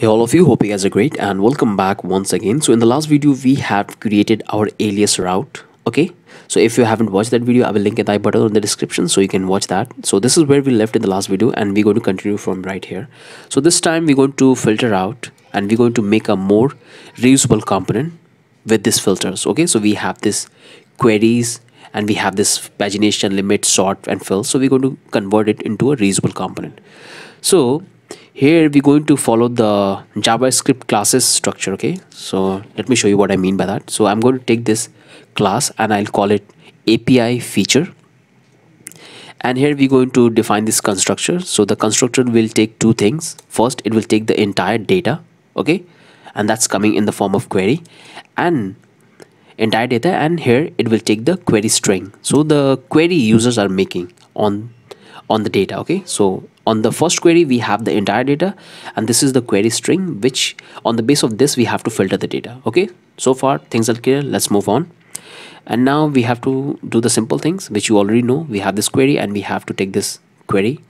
Hey all of you, hope you guys are great and welcome back once again. So in the last video we have created our alias route. Okay, so if you haven't watched that video, I will link in the I button in the description so you can watch that. So this is where we left in the last video and we're going to continue from right here. So this time we're going to filter out and we're going to make a more reusable component with these filters. Okay, so we have this queries and we have this pagination, limit, sort and fill. So we're going to convert it into a reusable component. So here we're going to follow the JavaScript classes structure. Okay, so let me show you what I mean by that. So I'm going to take this class and I'll call it API feature, and here we're going to define this constructor. So the constructor will take two things. First, it will take the entire data, okay, and that's coming in the form of query and entire data, and here it will take the query string. So the query users are making on the data. Okay, so on the first query we have the entire data and this is the query string, which on the base of this we have to filter the data. Okay, so far things are clear. Let's move on. And now we have to do the simple things which you already know. We have this query and we have to take this query.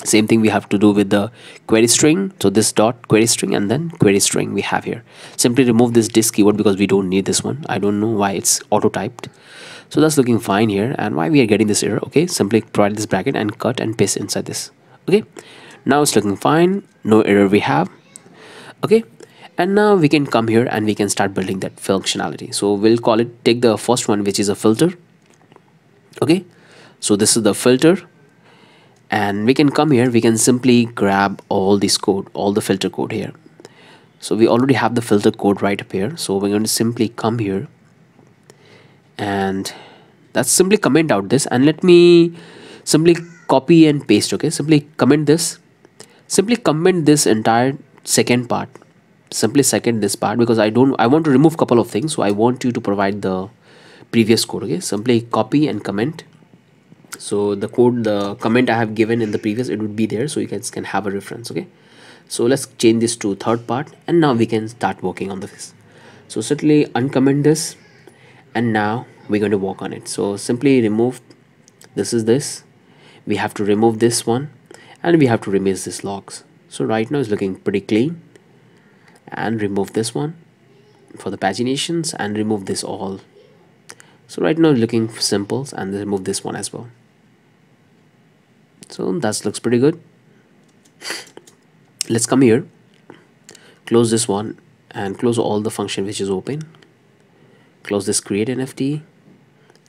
Same thing we have to do with the query string. So this dot query string and then query string we have here. Simply remove this disk keyword because we don't need this one. I don't know why it's auto typed. So that's looking fine here. And why we are getting this error? Okay, simply provide this bracket and cut and paste inside this. Okay, now it's looking fine, no error we have. Okay, and now we can come here and we can start building that functionality. So we'll call it, take the first one, which is a filter. Okay, so this is the filter, and we can come here, we can simply grab all this code, all the filter code here. So we already have the filter code right up here. So we're going to simply come here and that's simply comment out this, and let me simply copy and paste. Okay, simply comment this entire second part. Simply second this part because I want to remove couple of things, so I want you to provide the previous code. Okay, simply copy and comment. So the code, the comment I have given in the previous, it would be there, so you guys can have a reference. Okay, so let's change this to third part and now we can start working on this. So certainly uncomment this and now we're going to work on it. So simply remove this, we have to remove this one and we have to remove this logs. So right now it's looking pretty clean, and remove this one for the paginations and remove this all. So right now looking simple, and remove this one as well. So that looks pretty good. Let's come here, close this one and close all the function which is open. Close this create NFT,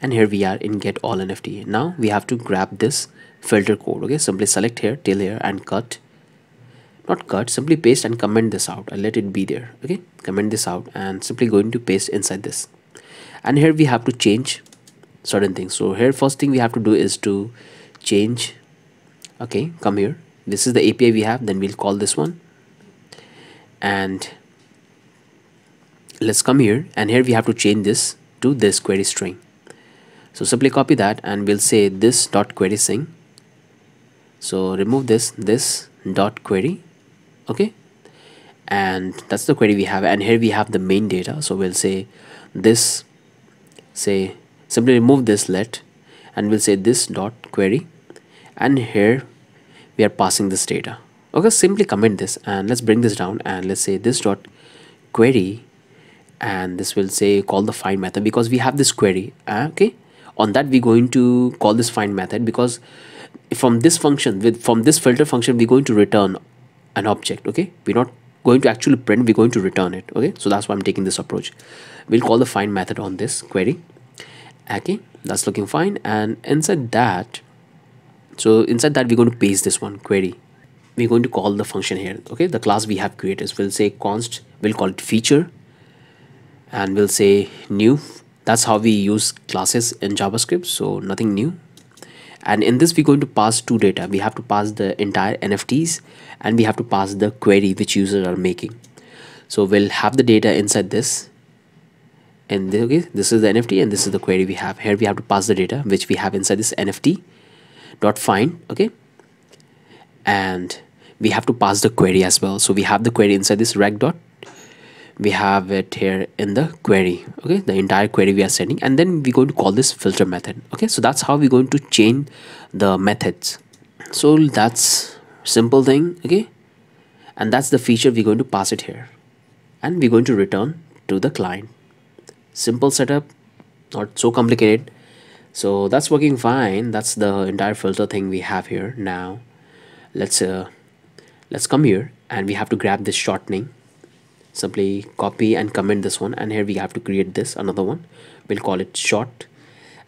and here we are in get all NFT. Now we have to grab this filter code. Okay, simply select here till here and cut, not cut, simply paste and comment this out and let it be there. Okay, comment this out and simply going to paste inside this, and here we have to change certain things. So here first thing we have to do is to change. Okay, come here, this is the API we have, then we'll call this one, and let's come here, and here we have to change this to this query string. So simply copy that and we'll say this dot query string. So remove this dot query. Okay, and that's the query we have, and here we have the main data. So we'll say this, say simply remove this let, and we'll say this dot query, and here we are passing this data. Okay, simply comment this and let's bring this down and let's say this dot query, and this will say call the find method because we have this query. Okay, on that we're going to call this find method because from this function, from this filter function, we're going to return an object. Okay, we're not going to actually print, we're going to return it. Okay, so that's why I'm taking this approach. We'll call the find method on this query. Okay, that's looking fine, and inside that, so inside that we're going to paste this one query. We're going to call the function here. Okay, the class we have created, we'll say const, we'll call it feature, and we'll say new. That's how we use classes in JavaScript, so nothing new. And in this we're going to pass two data. We have to pass the entire NFTs and we have to pass the query which users are making. So we'll have the data inside this, and okay, this is the NFT and this is the query we have. Here we have to pass the data which we have inside this NFT dot find. Okay, and we have to pass the query as well. So we have the query inside this rec dot, we have it here in the query. Okay, the entire query we are sending, and then we're going to call this filter method. Okay, so that's how we're going to change the methods. So that's simple thing. Okay, and that's the feature we're going to pass it here, and we're going to return to the client. Simple setup, not so complicated. So that's working fine. That's the entire filter thing we have here. Now let's come here, and we have to grab this shortening. Simply copy and comment this one, and here we have to create this another one. We'll call it short,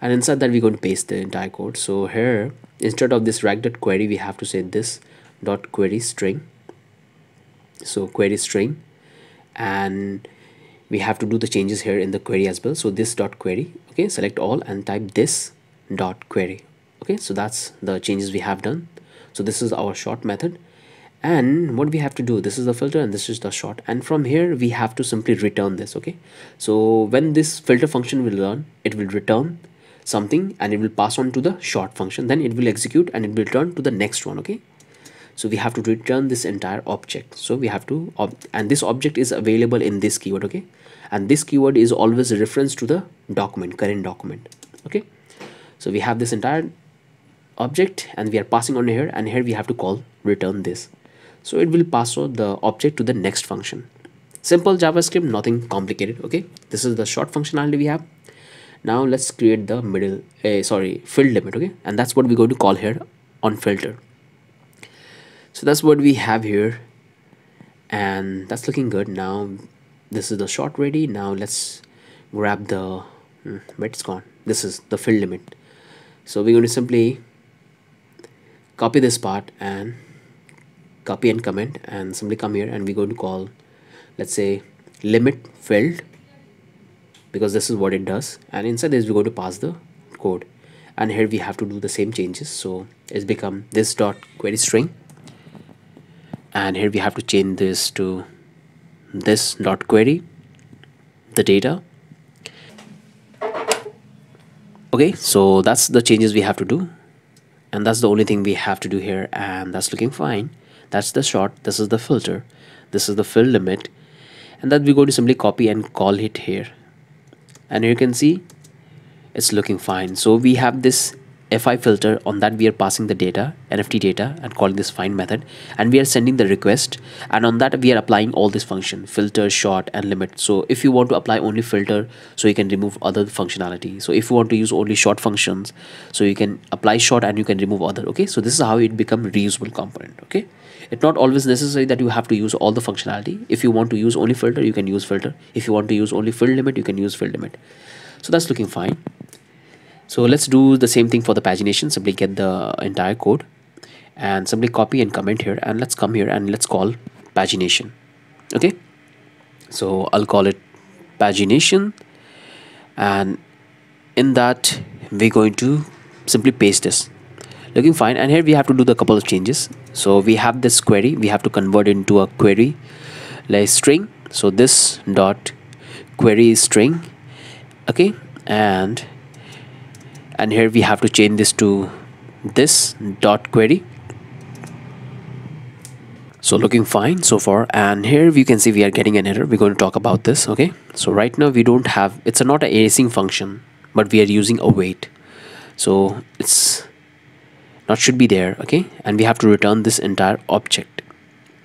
and inside that we're going to paste the entire code. So here, instead of this rag.query, we have to say this dot query string. So query string, and we have to do the changes here in the query as well. So this dot query, okay, select all and type this dot query. Okay, so that's the changes we have done. So this is our short method, and what we have to do, this is the filter and this is the short, and from here we have to simply return this. Okay, so when this filter function will learn, it will return something and it will pass on to the short function, then it will execute and it will return to the next one. Okay, so we have to return this entire object. So we have to and this object is available in this keyword. Okay, and this keyword is always a reference to the document, current document. Okay, so we have this entire object and we are passing on here, and here we have to call return this. So it will pass on the object to the next function. Simple JavaScript, nothing complicated. Okay, this is the short functionality we have. Now let's create the field limit. Okay, and that's what we're going to call here on filter. So that's what we have here, and that's looking good. Now this is the short ready. Now let's grab the where it's gone. This is the field limit. So we're going to simply copy this part and copy and comment, and simply come here, and we're going to call, let's say, limit filled, because this is what it does. And inside this we're going to pass the code, and here we have to do the same changes. So it's become this dot query string, and here we have to change this to this dot query the data. Okay, so that's the changes we have to do, and that's the only thing we have to do here, and that's looking fine. That's the short, this is the filter, this is the fill limit, and that we're going to simply copy and call it here, and here you can see it's looking fine. So we have this fi filter, on that we are passing the data, NFT data, and calling this find method, and we are sending the request, and on that we are applying all this function, filter, short, and limit. So if you want to apply only filter, so you can remove other functionality. So if you want to use only short functions, so you can apply short and you can remove other. Okay, so this is how it become reusable component. Okay, it's not always necessary that you have to use all the functionality. If you want to use only filter, you can use filter. If you want to use only fill limit, you can use fill limit. So that's looking fine. So let's do the same thing for the pagination. Simply get the entire code and simply copy and comment here, and let's come here and let's call pagination. Okay, so I'll call it pagination, and in that we're going to simply paste this. Looking fine, and here we have to do the couple of changes. So we have this query, we have to convert it into a query like string. So this dot query string. Okay, and here we have to change this to this dot query. So looking fine so far, and here we can see we are getting an error. We're going to talk about this. Okay, so right now we don't have, it's not an async function, but we are using await, so it's not should be there. Okay, and we have to return this entire object.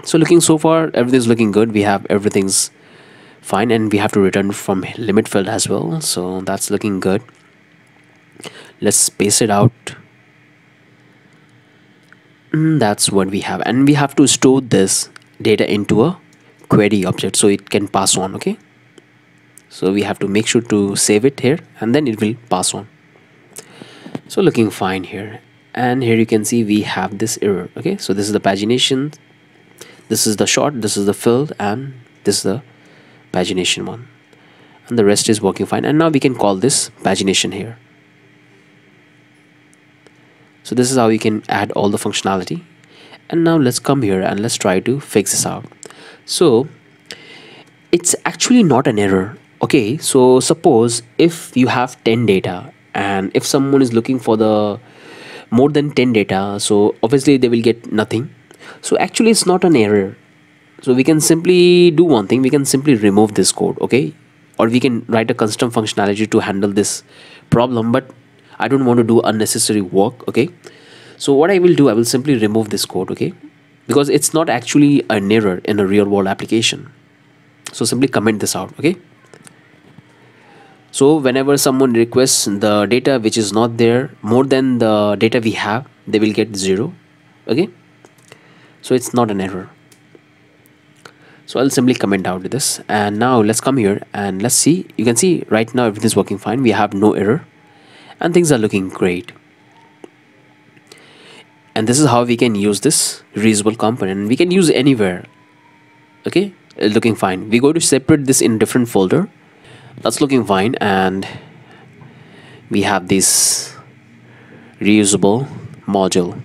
So looking so far, everything's looking good. We have everything's fine, and we have to return from limit field as well, so that's looking good. Let's space it out. That's what we have, and we have to store this data into a query object so it can pass on. Okay, so we have to make sure to save it here, and then it will pass on. So looking fine here, and here you can see we have this error. Okay, so this is the pagination, this is the short, this is the fill, and this is the pagination one, and the rest is working fine. And now we can call this pagination here. So this is how you can add all the functionality. And now let's come here and let's try to fix this out. So it's actually not an error. Okay, so suppose if you have 10 data, and if someone is looking for the more than 10 data, so obviously they will get nothing. So actually it's not an error. So we can simply do one thing, we can simply remove this code. Okay, or we can write a custom functionality to handle this problem, but I don't want to do unnecessary work. Okay, so what I will do, I will simply remove this code. Okay, because it's not actually an error in a real world application. So simply comment this out. Okay, so whenever someone requests the data which is not there more than the data we have, they will get 0. Okay, so it's not an error. So I'll simply comment out this, and now let's come here and let's see. You can see right now everything's working fine, we have no error and things are looking great. And this is how we can use this reusable component. We can use anywhere. Okay, looking fine. We go to separate this in different folder, that's looking fine, and we have this reusable module,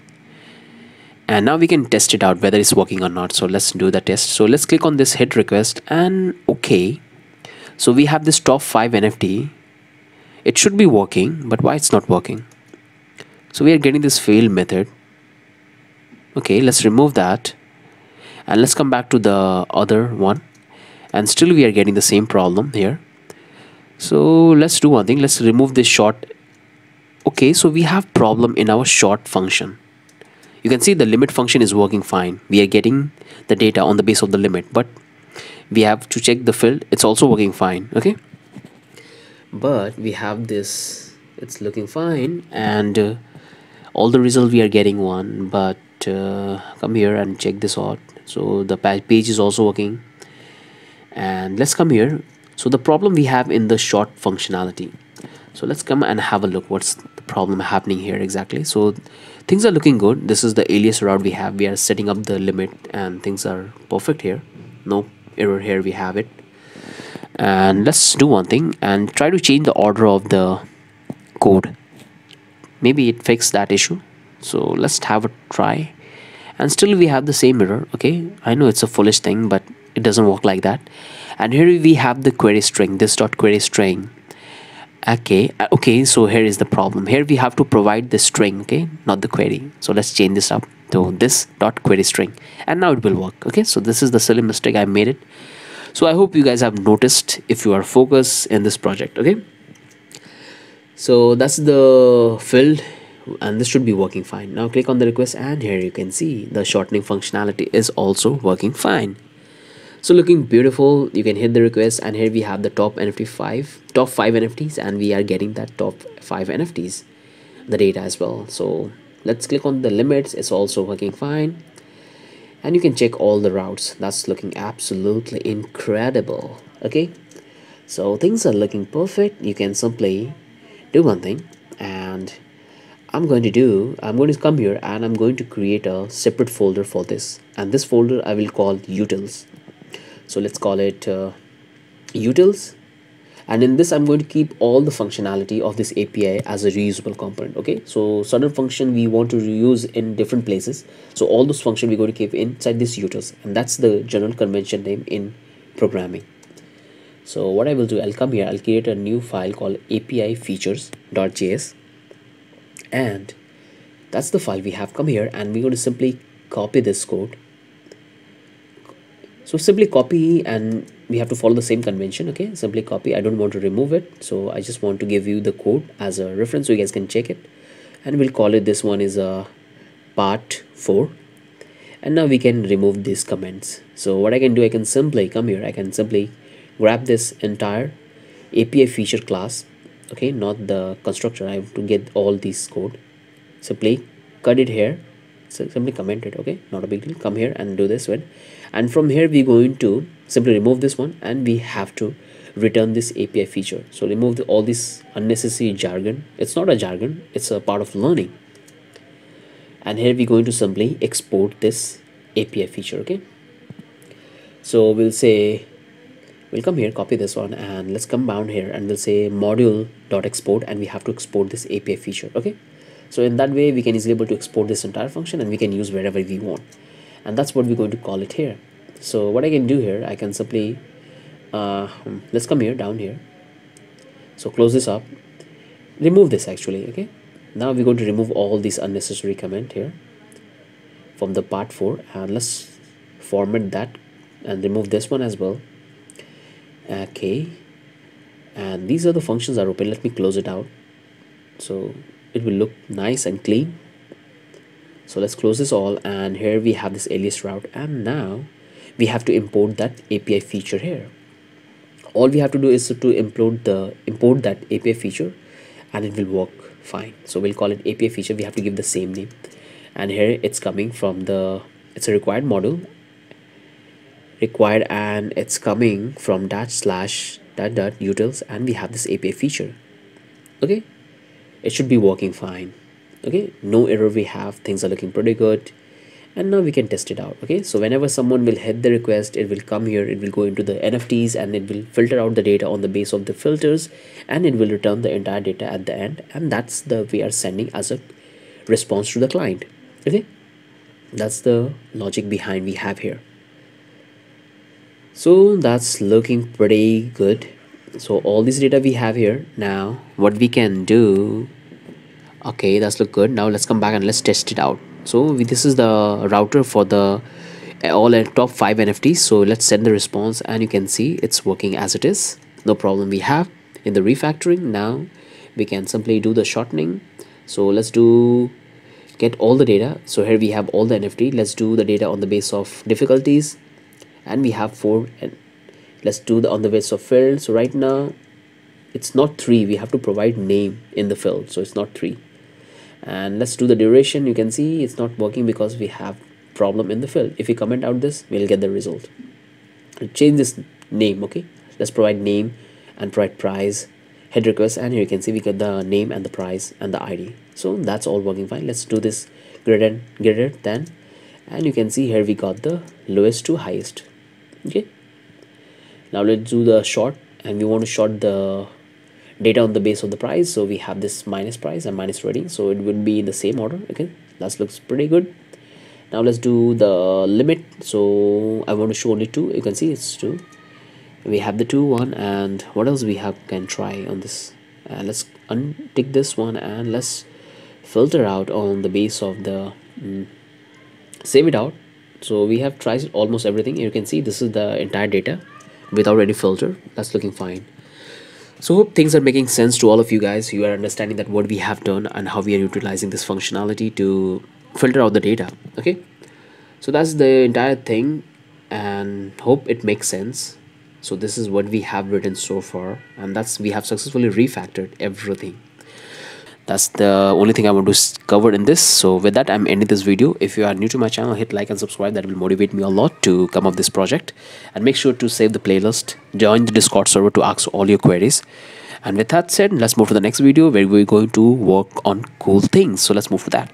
and now we can test it out whether it's working or not. So let's do the test. So let's click on this hit request and okay, so we have this top 5 NFT. It should be working, but why it's not working? So we are getting this failed method. Okay, let's remove that and let's come back to the other one, and still we are getting the same problem here. So let's do one thing, let's remove this short. Okay, so we have problem in our short function. You can see the limit function is working fine, we are getting the data on the base of the limit, but we have to check the field, it's also working fine. Okay, but we have this, it's looking fine, and all the results we are getting one, but come here and check this out. So the page is also working, and let's come here. So the problem we have in the short functionality, so let's come and have a look what's the problem happening here exactly. So things are looking good, this is the alias route we have, we are setting up the limit and things are perfect here, no error here, we have it. And let's do one thing and try to change the order of the code, maybe it fixed that issue. So let's have a try, and still we have the same error. Okay, I know it's a foolish thing, but it doesn't work like that. And here we have the query string, this dot query string. Okay, so here is the problem, here we have to provide the string, okay, not the query. So let's change this up to this dot query string, and now it will work. Okay, so this is the silly mistake I made it. So I hope you guys have noticed if you are focused in this project. Okay, so that's the field, and this should be working fine. Now click on the request, and here you can see the shortening functionality is also working fine. So looking beautiful, you can hit the request, and here we have the top 5 NFTs, and we are getting that top 5 NFTs, the data as well. So let's click on the limits, it's also working fine, and you can check all the routes, that's looking absolutely incredible. Okay, so things are looking perfect. You can simply do one thing, and I'm going to come here and I'm going to create a separate folder for this, and this folder I will call utils. So let's call it utils, and in this I'm going to keep all the functionality of this API as a reusable component. Okay, so certain function we want to reuse in different places, so all those functions we're going to keep inside this utils, and that's the general convention name in programming. So what I will do, I'll come here, I'll create a new file called API features.js, and that's the file we have. Come here and we're going to simply copy this code. So simply copy, and we have to follow the same convention. Okay, simply copy, I don't want to remove it, so I just want to give you the code as a reference so you guys can check it, and we'll call it, this one is a part 4, and now we can remove these comments. So what I can do, I can simply come here, I can simply grab this entire API feature class, okay, not the constructor, I have to get all these code, simply cut it here, so simply comment it. Okay, not a big deal, come here and do this one, and from here we're going to simply remove this one, and we have to return this API feature. So remove all this unnecessary jargon, it's not a jargon, it's a part of learning. And here we're going to simply export this API feature. Okay, so we'll say, we'll come here, copy this one, and let's come down here and we'll say module.export, and we have to export this API feature. Okay, so in that way we can easily able to export this entire function, and we can use wherever we want, and that's what we're going to call it here. So what I can do here, I can simply let's come here, down here, so close this up, remove this actually. Okay, now we're going to remove all these unnecessary comment here from the part 4, and let's format that and remove this one as well. Okay, and these are the functions are open, let me close it out so it will look nice and clean. So let's close this all, and here we have this alias route, and now we have to import that API feature here. All we have to do is to import that API feature, and it will work fine. So we'll call it API feature. We have to give the same name, and here it's coming from it's a required module required, and it's coming from dash slash dot utils, and we have this API feature. Okay, it should be working fine. Okay, no error we have, things are looking pretty good, and now we can test it out. Okay, so whenever someone will head the request, it will come here, it will go into the NFTs, and it will filter out the data on the base of the filters, and it will return the entire data at the end, and that's the we are sending as a response to the client. Okay, that's the logic behind we have here. So that's looking pretty good. So all this data we have here. Now what we can do, okay, that's look good. Now let's come back and let's test it out. So this is the router for the all top 5 NFTs. So let's send the response, and you can see it's working as it is, no problem we have. In the refactoring, now we can simply do the shortening. So let's do get all the data. So here we have all the NFT. Let's do the data on the base of difficulties, and we have 4, and let's do the on the base of field. So right now it's not 3, we have to provide name in the field, so it's not 3. And let's do the duration. You can see it's not working because we have problem in the field. If we comment out this, we'll get the result. I'll change this name. Okay, let's provide name and provide price, head request, and here you can see we get the name and the price and the ID. So that's all working fine. Let's do this greater than, and you can see here we got the lowest to highest. Okay, now let's do the short, and we want to short the data on the base of the price. So we have this minus price and minus rating, so it would be in the same order. Okay, that looks pretty good. Now let's do the limit. So I want to show only 2. You can see it's 2. We have the 2 one, and what else we have can try on this. Let's untick this one, and let's filter out on the base of the save it out. So we have tried almost everything. You can see this is the entire data without any filter. That's looking fine. So hope things are making sense to all of you guys. You are understanding that what we have done and how we are utilizing this functionality to filter out the data. Okay, so that's the entire thing, and hope it makes sense. So this is what we have written so far, and that's we have successfully refactored everything. That's the only thing I want to cover in this. So with that, I'm ending this video. If you are new to my channel, hit like and subscribe. That will motivate me a lot to come up this project, and make sure to save the playlist, join the Discord server to ask all your queries. And with that said, let's move to the next video where we're going to work on cool things. So let's move to that.